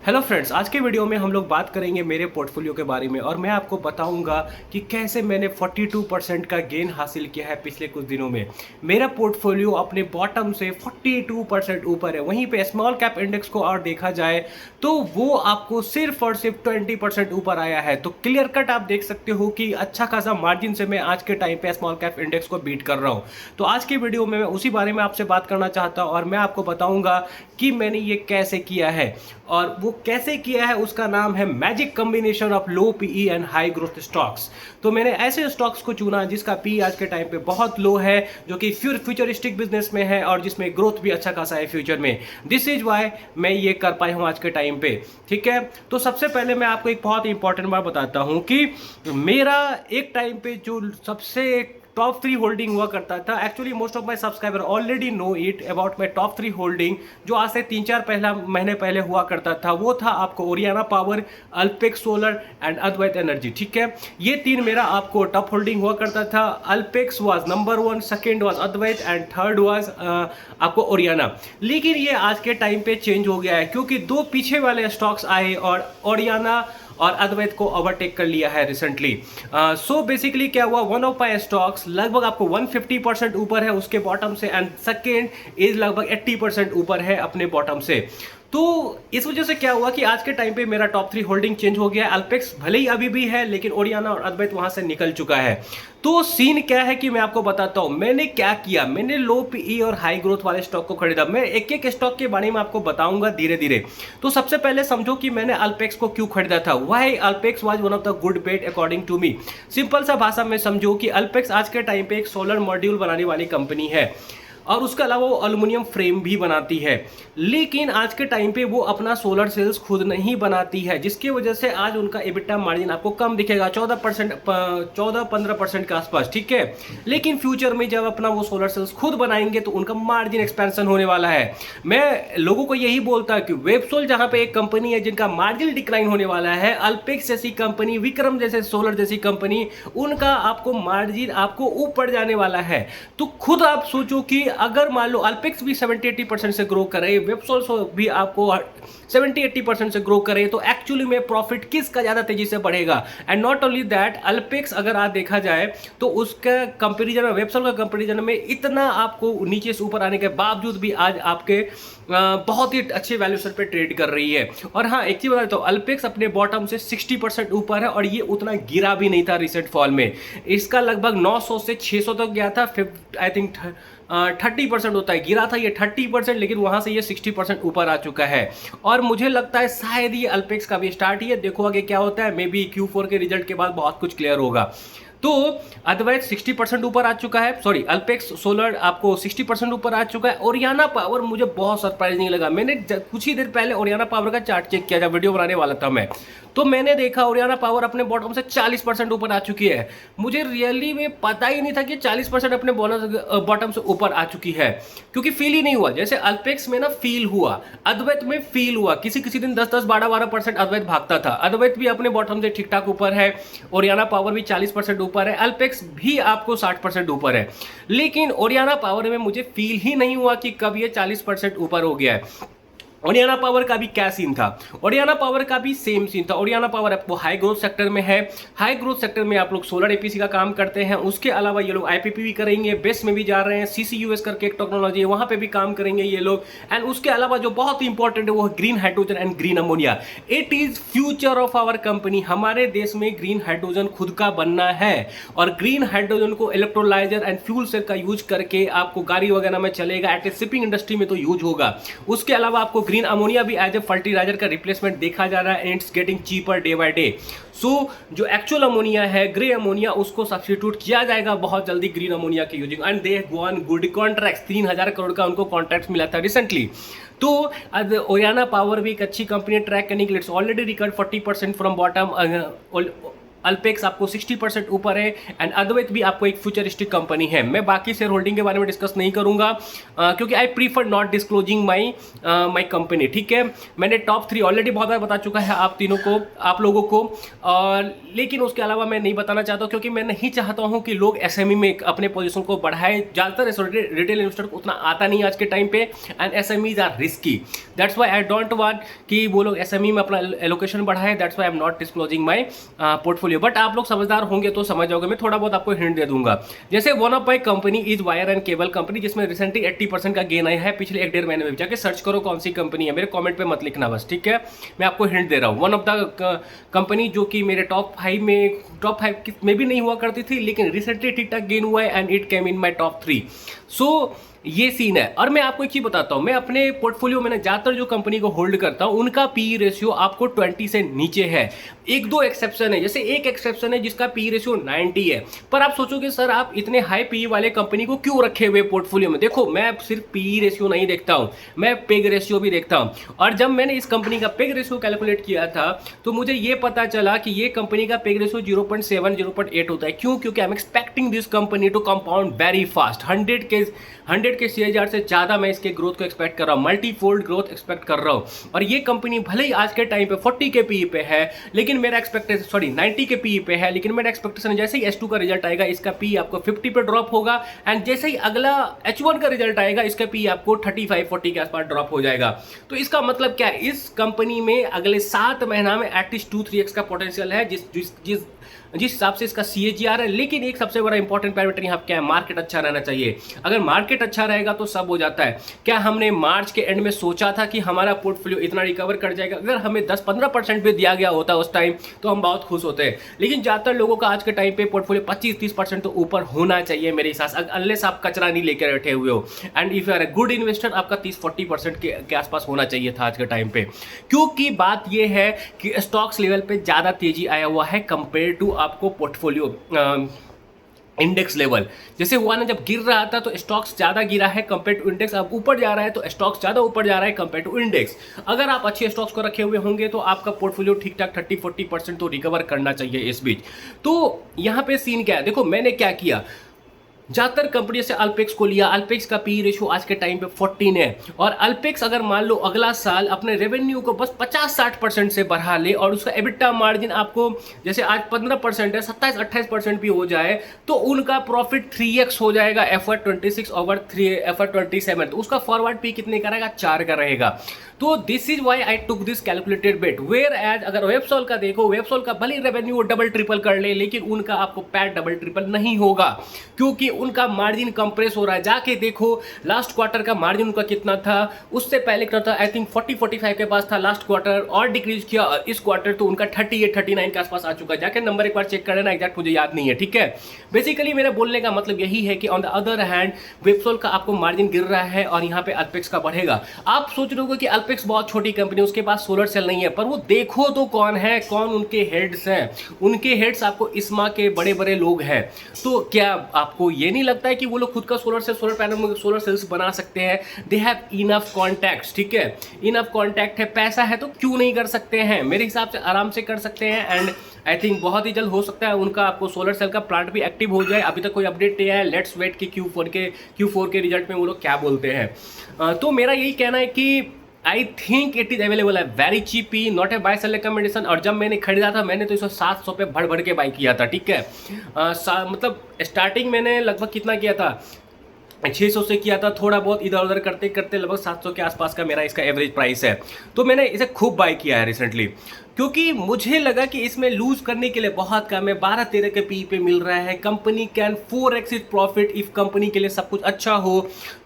Hello friends, आज के video में हम लोग बात करेंगे मेरे पोर्टफोलियो के बारे में और मैं आपको बताऊंगा कि कैसे मैंने 42% का गेन हासिल किया है पिछले कुछ दिनों में। मेरा पोर्टफोलियो अपने बॉटम से 42% ऊपर है। वहीं पे स्मॉल कैप इंडेक्स को और देखा जाए तो वो आपको सिर्फ और सिर्फ 20% ऊपर आया है। तो क्लियर कट आप देख सकते हो कि अच्छा खासा मार्जिन से मैं आज के टाइम पे स्मॉल कैप इंडेक्स को बीट कर रहा हूँ। तो आज की वीडियो में मैं उसी बारे में आपसे बात करना चाहता हूँ और मैं आपको बताऊंगा कि मैंने ये कैसे किया है। और वो कैसे किया है उसका नाम है magic combination of low PE and high growth stocks. तो मैंने ऐसे स्टॉक्स को चुना जिसका पी आज के टाइम पे बहुत लो है, जो कि फ्यूचरिस्टिक बिजनेस में है और जिसमें ग्रोथ भी अच्छा खासा है फ्यूचर में। दिस इज वाई मैं ये कर पाया हूँ आज के टाइम पे। ठीक है, तो सबसे पहले मैं आपको एक बहुत इंपॉर्टेंट बात बताता हूँ कि मेरा एक टाइम पे जो सबसे टॉप 3 होल्डिंग हुआ करता था। Actually most of my subscriber already know it about my top 3 holding, जो आज से 3-4 महीने पहले हुआ करता था। वो था आपको Oriana Power, Alpex Solar and Advait Energy. ठीक है, ये 3 मेरा आपको टॉप होल्डिंग हुआ करता था। Alpex was number 1, second was Advait and third was आपको ओरियाना। लेकिन ये आज के टाइम पे चेंज हो गया है क्योंकि 2 पीछे वाले स्टॉक्स आए और ओरियाना और अद्वैत को ओवरटेक कर लिया है रिसेंटली। सो बेसिकली क्या हुआ, वन ऑफ माई स्टॉक्स लगभग आपको 150% ऊपर है उसके बॉटम से एंड सेकेंड इज लगभग 80% ऊपर है अपने बॉटम से। तो इस वजह से क्या हुआ कि आज के टाइम पे मेरा टॉप 3 होल्डिंग चेंज हो गया है। अल्पेक्स भले ही अभी भी है लेकिन ओरियाना और अद्वैत वहां से निकल चुका है। तो सीन क्या है कि मैं आपको बताता हूं मैंने क्या किया। मैंने लो पीई और हाई ग्रोथ वाले स्टॉक को खरीदा। मैं एक एक स्टॉक के बारे में आपको बताऊंगा धीरे धीरे। तो सबसे पहले समझो कि मैंने अल्पेक्स को क्यों खरीदा था। Why Alpex was one of the good bet according to me. Simple सा भाषा में समझो कि अल्पेक्स आज के टाइम पे एक सोलर मॉड्यूल बनाने वाली कंपनी है और उसके अलावा वो एल्युमिनियम फ्रेम भी बनाती है। लेकिन आज के टाइम पे वो अपना सोलर सेल्स खुद नहीं बनाती है, जिसकी वजह से आज उनका एबिटा मार्जिन आपको कम दिखेगा, 14-15% के आसपास। ठीक है, लेकिन फ्यूचर में जब अपना वो सोलर सेल्स खुद बनाएंगे तो उनका मार्जिन एक्सपेंशन होने वाला है। मैं लोगों को यही बोलता कि वेबसोल जहां पे एक कंपनी है जिनका मार्जिन डिक्लाइन होने वाला है, अल्पेक्स जैसी कंपनी, विक्रम जैसे सोलर जैसी कंपनी, उनका आपको मार्जिन आपको ऊपर जाने वाला है। तो खुद आप सोचो कि अगर मान लो अल्पेक्स भी 70-80% से ग्रो करे, वेबसोल भी आपको 70-80% से ग्रो करे, तो एक्चुअली में प्रॉफिट किसका ज्यादा तेजी से बढ़ेगा। And not only that, Alpex अगर आप देखा जाए तो उसका कंपेरिजन में, वेबसोल का कंपेरिजन में इतना आपको नीचे से ऊपर आने के बावजूद भी आज आपके बहुत ही अच्छे वैल्यूएशन पे ट्रेड कर रही है। और हाँ, एक चीज बता दो, अल्पेक्स अपने बॉटम से 60% ऊपर है और ये उतना गिरा भी नहीं था रिसेंट फॉल में। इसका लगभग 900 से 600 तक गया था। आई थिंक 30% होता है, गिरा था ये 30%, लेकिन वहां से ये 60% ऊपर आ चुका है। और मुझे लगता है शायद ये अल्पेक्स का भी स्टार्ट ही है। देखो आगे क्या होता है, मे बी Q4 के रिजल्ट के बाद बहुत कुछ क्लियर होगा। तो अद्वैत 60% ऊपर आ चुका है, सॉरी अल्पेक्स सोलर आपको 60% ऊपर आ चुका है। ओरियाना पावर मुझे बहुत सरप्राइजिंग लगा। मैंने कुछ ही देर पहले ओरियाना पावर का चार्ट चेक किया, जब वीडियो बनाने वाला था मैं, तो मैंने देखा ओरियाना पावर अपने बॉटम से 40% ऊपर आ चुकी है। मुझे रियली में पता ही नहीं था कि 40% अपने बॉटम से ऊपर आ चुकी है, क्योंकि फील ही नहीं हुआ। जैसे अल्पेक्स में ना फील हुआ, अद्वैत में फील हुआ। किसी किसी दिन 10-10, 12-12% अद्वैत भागता था। अद्वैत भी अपने बॉटम से ठीक ठाक ऊपर है, ओरियाना पावर भी 40% ऊपर है, अल्पेक्स भी आपको 60% ऊपर है। लेकिन ओरियाना पावर में मुझे फील ही नहीं हुआ कि कब ये 40% ऊपर हो गया है। ओरियाना पावर का भी क्या सीन था, ओरियाना पावर का भी सेम सीन था। ओरियाना पावर आपको हाई ग्रोथ सेक्टर में है। हाई ग्रोथ सेक्टर में आप लोग सोलर एपीसी का काम करते हैं, उसके अलावा ये लोग आईपीपी भी करेंगे, बेस में भी जा रहे हैं, सीसीयूएस करके एक टेक्नोलॉजी है वहां पे भी काम करेंगे ये लोग। एंड उसके अलावा जो बहुत इंपॉर्टेंट है वो green hydrogen and green ammonia. It is future of our company. हमारे देश में ग्रीन हाइड्रोजन खुद का बनना है और ग्रीन हाइड्रोजन को इलेक्ट्रोलाइजर एंड फ्यूल सेल का यूज करके आपको गाड़ी वगैरह में चलेगा, एट शिपिंग इंडस्ट्री में तो यूज होगा। उसके अलावा आपको ग्रीन अमोनिया भी एज ए फर्टिलाइजर का रिप्लेसमेंट देखा जा रहा है and it's getting cheaper day by day. So जो एक्चुअल अमोनिया है, ग्रे अमोनिया, उसको सब्स्टिट्यूट किया जाएगा बहुत जल्दी ग्रीन अमोनिया के using. And they won good contract, 3000 crore का उनको कॉन्ट्रैक्ट मिला था रिसेंटली। तो ओरियाना पावर भी एक अच्छी कंपनी ट्रैक करने के लिए already record 40% from bottom. Alpex आपको 60% ऊपर है एंड अद्वैत भी आपको एक फ्यूचरिस्टिक कंपनी है। मैं बाकी शेयर होल्डिंग के बारे में डिस्कस नहीं करूंगा क्योंकि I prefer not disclosing my company, ठीक है। मैंने टॉप 3 ऑलरेडी बहुत बार बता चुका है आप तीनों को, आप लोगों को, लेकिन उसके अलावा मैं नहीं बताना चाहता क्योंकि मैं नहीं चाहता हूं कि लोग एसएमई में अपने पोजीशन को बढ़ाएं। ज़्यादातर रिटेल इन्वेस्टर को उतना आता नहीं आज के टाइम पे and SMEs are risky, that's why I don't want कि वो लोग एसएमई में अपना एलोकेशन बढ़ाएं, that's why I am not disclosing my portfolio. But आप लोग समझदार होंगे तो समझ जाओगे, मैं थोड़ा बहुत आपको हिंट दे दूंगा। जैसे one of my company is wire and cable company, जिसमें रिसेंटली 80% का गेन आया है पिछले 1-1.5 महीने में। जाके सर्च करो कौन सी कंपनी है, मेरे कमेंट पे मत लिखना बस, ठीक है। मैं आपको हिंट दे रहा हूँ, वन ऑफ द कंपनी जो कि मेरे टॉप 5 में भी नहीं हुआ करती थी, लेकिन रिसेंटली ठीक ठाक गेन हुआ है and it came in my top 3। सो ये सीन है। और मैं आपको एक चीज बताता हूं, मैं अपने पोर्टफोलियो में ज्यादातर जो कंपनी को होल्ड करता हूं उनका पी रेशियो आपको 20 से नीचे है। 1-2 एक्सेप्शन है, जैसे एक एक्सेप्शन है जिसका पी रेशियो 90 है। पर आप सोचोगे सर आप इतने हाई पी वाले कंपनी को क्यों रखे हुए पोर्टफोलियो में? देखो मैं सिर्फ पी रेशियो नहीं देखता हूं, मैं पेग रेशियो भी देखता हूं। और जब मैंने इस कंपनी का पेग रेशियो कैलकुलेट किया था तो मुझे ये पता चला कि ये कंपनी का पेग रेशियो 0.7 0.8 होता है। क्यों? क्योंकि I am expecting this company to compound very fast. 100 के CAGR से ज़्यादा मैं इसके ग्रोथ को एक्सपेक्ट कर रहा हूँ, मल्टीफोल्ड ग्रोथ एक्सपेक्ट कर रहा हूँ। और ये कंपनी भले ही आज के टाइम पे 40 के पी पे है, लेकिन मेरा एक्सपेक्टेशन 90 के पी पे है, लेकिन मेरा एक्सपेक्टेशन जैसे ही H2 का रिजल्ट आएगा इसका पी आपको 50 पे ड्रॉप होगा एंड जैसे ही अगला H1 का रिजल्ट आएगा इसका पी आपको 35-40 के आसपास ड्रॉप हो जाएगा। तो इसका मतलब क्या है, इस कंपनी में अगले 7 महीना में एटलीस्ट 2-3x का पोटेंशियल है जिस हिसाब से इसका CAGR है। लेकिन एक सबसे बड़ा इंपॉर्टेंट पैरामीटर यहाँ क्या है, मार्केट अच्छा रहना चाहिए। अगर मार्केट अच्छा रहेगा तो सब हो जाता है। क्या हमने मार्च के एंड में सोचा था कि हमारा पोर्टफोलियो इतना रिकवर कर जाएगा? अगर हमें 10-15% भी दिया गया होता उस टाइम तो हम बहुत खुश होते हैं। लेकिन ज़्यादातर लोगों का आज के टाइम पे पोर्टफोलियो 25-30% तो ऊपर होना चाहिए मेरे हिसाब से, अनलेस आप कचरा नहीं लेकर बैठे हुए हो। And if you are a good investor आपका 30-40% के आसपास होना चाहिए था आज के टाइम पे। क्योंकि बात यह है कि स्टॉक्स लेवल पे ज़्यादा तेजी आया हुआ है कंपेयर टू आपको पोर्टफोलियो इंडेक्स लेवल। जैसे हुआ ना, जब गिर रहा था तो स्टॉक्स ज़्यादा गिरा है कंपेयर टू इंडेक्स, अब ऊपर जा रहा है तो स्टॉक्स ज़्यादा ऊपर जा रहा है कंपेयर टू इंडेक्स। अगर आप अच्छे स्टॉक्स को रखे हुए होंगे तो आपका पोर्टफोलियो ठीक ठाक 30-40% तो रिकवर करना चाहिए इस बीच। तो यहाँ पे सीन क्या है, देखो मैंने क्या किया, ज़्यादातर कंपनी से अल्पेक्स को लिया। अल्पेक्स का पी रेशियो आज के टाइम पे 14 है और अल्पेक्स अगर मान लो अगला साल अपने रेवेन्यू को बस 50-60% से बढ़ा ले और उसका एबिटा मार्जिन आपको जैसे आज 15% है, 27-28% भी हो जाए तो उनका प्रॉफिट 3x हो जाएगा FY26 ओवर FY27। तो उसका फॉरवर्ड पी कितने का रहेगा? 4 का रहेगा। तो this is why I took this calculated bet. Whereas अगर वेबसॉल का देखो, वेबसॉल का भले रेवेन्यू डबल ट्रिपल कर ले लेकिन उनका आपको पैट डबल ट्रिपल नहीं होगा क्योंकि उनका मार्जिन कंप्रेस हो रहा है। जाके देखो लास्ट क्वार्टर का मार्जिन उनका कितना था, उससे पहले कितना था, आई थिंक 40-45 के पास था लास्ट क्वार्टर और डिक्रीज किया इस क्वार्टर तो उनका 38-39 के आसपास आ चुका है। जाके नंबर एक बार चेक कर लेना, एग्जैक्ट मुझे याद नहीं है, ठीक है। बेसिकली मेरा बोलने का मतलब यही है कि ऑन द अदर हैंड वेबसॉल का आपको मार्जिन गिर रहा है और यहाँ पे अल्पेक्स का बढ़ेगा। आप सोच रहे हो कि अल्पेक्स बहुत छोटी कंपनी, उसके पास सोलर सेल नहीं है, पर वो देखो तो कौन है, कौन उनके हेड्स हैं। उनके हेड्स आपको इस्मा के बड़े बड़े लोग हैं। तो क्या आपको ये नहीं लगता है कि वो लोग खुद का सोलर पैनल सोलर सेल्स बना सकते हैं? दे हैव इनफ कॉन्टैक्ट्स, ठीक है, इनफ कॉन्टैक्ट है, पैसा है, तो क्यों नहीं कर सकते हैं? मेरे हिसाब से आराम से कर सकते हैं एंड आई थिंक बहुत ही जल्द हो सकता है उनका आपको सोलर सेल का प्लांट भी एक्टिव हो जाए। अभी तक कोई अपडेट नहीं है, लेट्स वेट कि Q4 के रिजल्ट में वो लोग क्या बोलते हैं। तो मेरा यही कहना है कि I think it is available है very cheaply, not a buy sell recommendation. और जब मैंने खरीदा था मैंने तो इसको 700 पे भर के बाई किया था, ठीक है। मतलब स्टार्टिंग मैंने लगभग कितना किया था, 600 से किया था, थोड़ा बहुत इधर उधर करते करते लगभग 700 के आसपास का मेरा इसका एवरेज प्राइस है। तो मैंने इसे खूब बाई किया है रिसेंटली क्योंकि मुझे लगा कि इसमें लूज करने के लिए बहुत कम है, 12-13 के पी पे मिल रहा है। Company can 4x it profit if company के लिए सब कुछ अच्छा हो।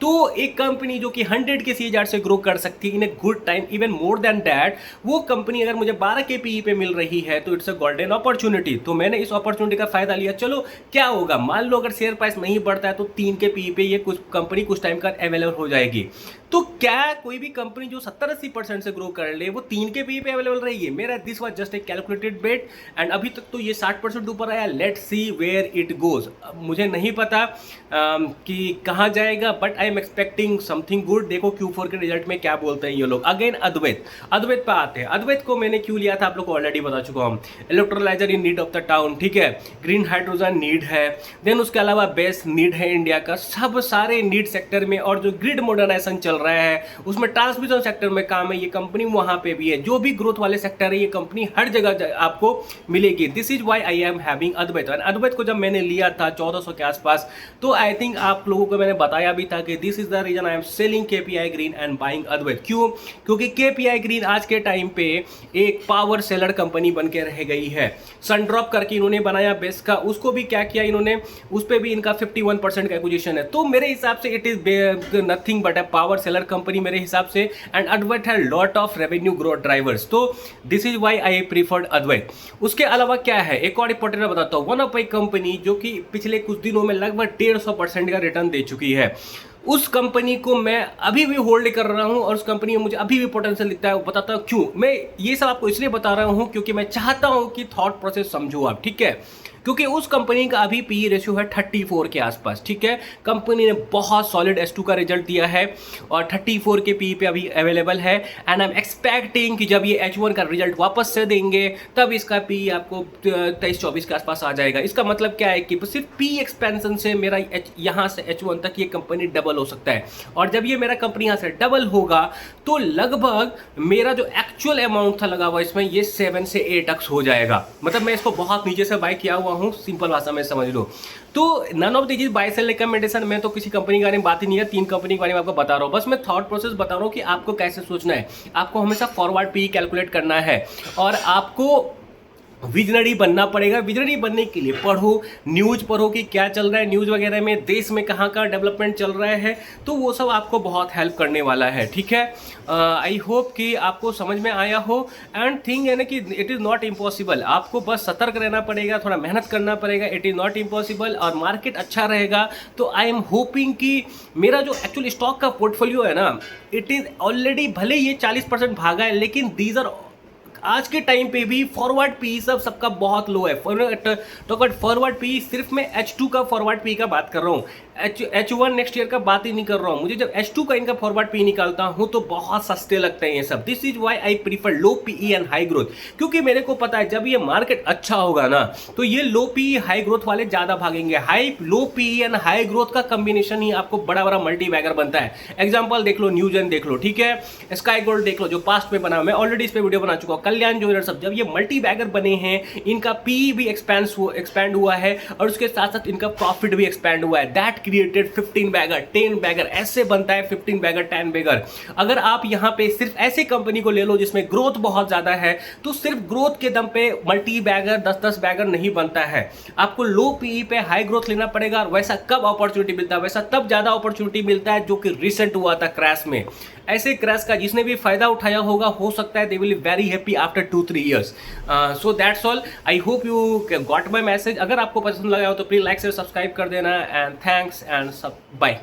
तो एक कंपनी जो कि 100 के CAGR से ग्रो कर सकती है in a good time, even more than that, वो कंपनी अगर मुझे 12 के पी पे मिल रही है तो इट्स अ गोल्डन अपॉर्चुनिटी। तो मैंने इस अपॉर्चुनिटी का फायदा लिया। चलो क्या होगा, मान लो अगर शेयर प्राइस नहीं बढ़ता है तो 3 के पी पे ये कुछ कंपनी कुछ टाइम का अवेलेबल हो जाएगी। तो क्या कोई भी कंपनी जो 70-80% से ग्रो कर ले वो 3 के पी पे अवेलेबल रहेगी? मेरा this was just a calculated bet and अभी तक तो ये 60% ऊपर आया। Let's see where it goes. मुझे नहीं पता कि कहाँ जाएगा, but I am expecting something good. देखो Q4 के रिजल्ट में क्या बोलते हैं ये लोग। अगेन अद्वैत पे आते हैं। अद्वैत को मैंने क्यों लिया था आप लोग को ऑलरेडी बता चुका हूँ। Electrolyser in need of the town, ठीक है, ग्रीन हाइड्रोजन नीड है, देन उसके अलावा बेस नीड है इंडिया का, सब सारे नीड सेक्टर में, और जो ग्रिड मॉडर्नाइजेशन चल रहा है उसमें ट्रांसमिशन सेक्टर में काम है, ये कंपनी वहां पे भी है। जो भी ग्रोथ वाले सेक्टर है ये कंपनी हर जगह आपको मिलेगी। This is why I am having Advait. Advait को जब मैंने लिया था 1400 के आसपास, तो आई थिंक आप लोगों को मैंने बताया भी था कि this is the reason I am selling KPI green and buying Advait. क्यों? क्योंकि केपीआई ग्रीन आज के टाइम पे एक पावर सेलर कंपनी बन के रह गई है। सनड्रॉप करके इन्होंने बनाया बेस का, उसको भी क्या किया इन्होंने, उस पर भी इनका 51% का एक्विजिशन है। तो मेरे हिसाब से it is nothing but a power seller company मेरे हिसाब से, एंड अद्वैत है lot of revenue growth drivers. तो this is why I preferred Advait. उसके अलावा क्या है, एक और इंपॉर्टेंट बताता हूँ। वन ऑफ ए कंपनी जो कि पिछले कुछ दिनों में लगभग 150% का रिटर्न दे चुकी है, उस कंपनी को मैं अभी भी होल्ड कर रहा हूं और उस कंपनी में मुझे अभी भी पोटेंशियल दिखता है। बताता हूं क्यों। मैं ये सब आपको इसलिए बता रहा हूं क्योंकि मैं चाहता हूं कि थॉट प्रोसेस समझो आप, ठीक है। क्योंकि उस कंपनी का अभी पी रेशियो है 34 के आसपास, ठीक है। कंपनी ने बहुत सॉलिड S2 का रिजल्ट दिया है और 34 के पी पे अभी अवेलेबल है, एंड आई एम एक्सपेक्टिंग कि जब ये H1 का रिजल्ट वापस से देंगे तब इसका पी आपको 23-24 के आसपास आ जाएगा। इसका मतलब क्या है कि सिर्फ पी एक्सपेंशन से मेरा यहाँ से H1 तक ये कंपनी डबल हो सकता है, और जब ये मेरा कंपनी यहाँ से डबल होगा तो लगभग मेरा जो एक्चुअल अमाउंट था लगा हुआ इसमें ये 7 से 8x हो जाएगा। मतलब मैं इसको बहुत नीचे से बाय किया हुआ हूं, सिंपल भाषा में समझ लो। तो none of this buy sell recommendation, मैं तो किसी कंपनी के बारे में बात ही नहीं है, 3 कंपनी के बारे में आपको बता रहा हूँ। बस मैं थॉट प्रोसेस बता रहा हूँ कि आपको कैसे सोचना है। आपको हमेशा फॉरवर्ड पी कैलकुलेट करना है और आपको विजनरी बनना पड़ेगा। विजनरी बनने के लिए पढ़ो, न्यूज़ पढ़ो कि क्या चल रहा है न्यूज़ वगैरह में, देश में कहाँ कहाँ डेवलपमेंट चल रहा है, तो वो सब आपको बहुत हेल्प करने वाला है, ठीक है। आई होप कि आपको समझ में आया हो। एंड थिंग है ना कि इट इज़ नॉट इम्पॉसिबल, आपको बस सतर्क रहना पड़ेगा, थोड़ा मेहनत करना पड़ेगा। इट इज़ नॉट इम्पॉसिबल, और मार्केट अच्छा रहेगा तो आई एम होपिंग कि मेरा जो एक्चुअल स्टॉक का पोर्टफोलियो है ना, इट इज़ ऑलरेडी, भले ये 40% भागा है, लेकिन दीज आर आज के टाइम पे भी फॉरवर्ड पी सबका बहुत लो है। तो फॉरवर्ड पी सिर्फ मैं H2 का फॉरवर्ड पी का बात कर रहा हूँ, H1 नेक्स्ट ईयर का बात ही नहीं कर रहा हूँ। मुझे जब H2 का इनका फॉरवर्ड पी निकालता हूँ तो बहुत सस्ते लगते हैं ये सब। This is why I prefer low PE and high growth, क्योंकि मेरे को पता है जब ये मार्केट अच्छा होगा ना तो ये लो पीई हाई ग्रोथ वाले ज़्यादा भागेंगे। लो पीई एंड हाई ग्रोथ का कॉम्बिनेशन ही आपको बड़ा बड़ा मल्टी बैगर बनता है। एग्जाम्पल देख लो, न्यूजेन देख लो, ठीक है, स्काई गोल्ड देख लो जो पास्ट में बना, मैं ऑलरेडी इस पर वीडियो बना चुका हूँ। कल्याण ज्वेलर्स, सब जब ये मल्टी बैगर बने हैं, इनका पी भी एक्सपैंड हुआ है और उसके साथ साथ इनका प्रॉफिट भी एक्सपैंड हुआ है। दैट क्रिएटेड 15 बैगर 10 बैगर, ऐसे बनता है 15 बैगर 10 बैगर। अगर आप यहाँ पे सिर्फ ऐसी कंपनी को ले लो जिसमें ग्रोथ बहुत ज्यादा है, तो सिर्फ ग्रोथ के दम पे मल्टी बैगर 10-10 बैगर नहीं बनता है। आपको लो पीई पे हाई ग्रोथ लेना पड़ेगा, और वैसा कब अपॉर्चुनिटी मिलता है, वैसा तब ज्यादा अपॉर्चुनिटी मिलता है जो कि रिसेंट हुआ था क्रैश में। ऐसे क्रैश का जिसने भी फायदा उठाया होगा, हो सकता है they will be very happy after 2-3 years। So that's all. I hope you got my message. अगर आपको पसंद लगा हो तो प्लीज लाइक से सब्सक्राइब कर देना, एंड थैंक्स एंड सब बाय।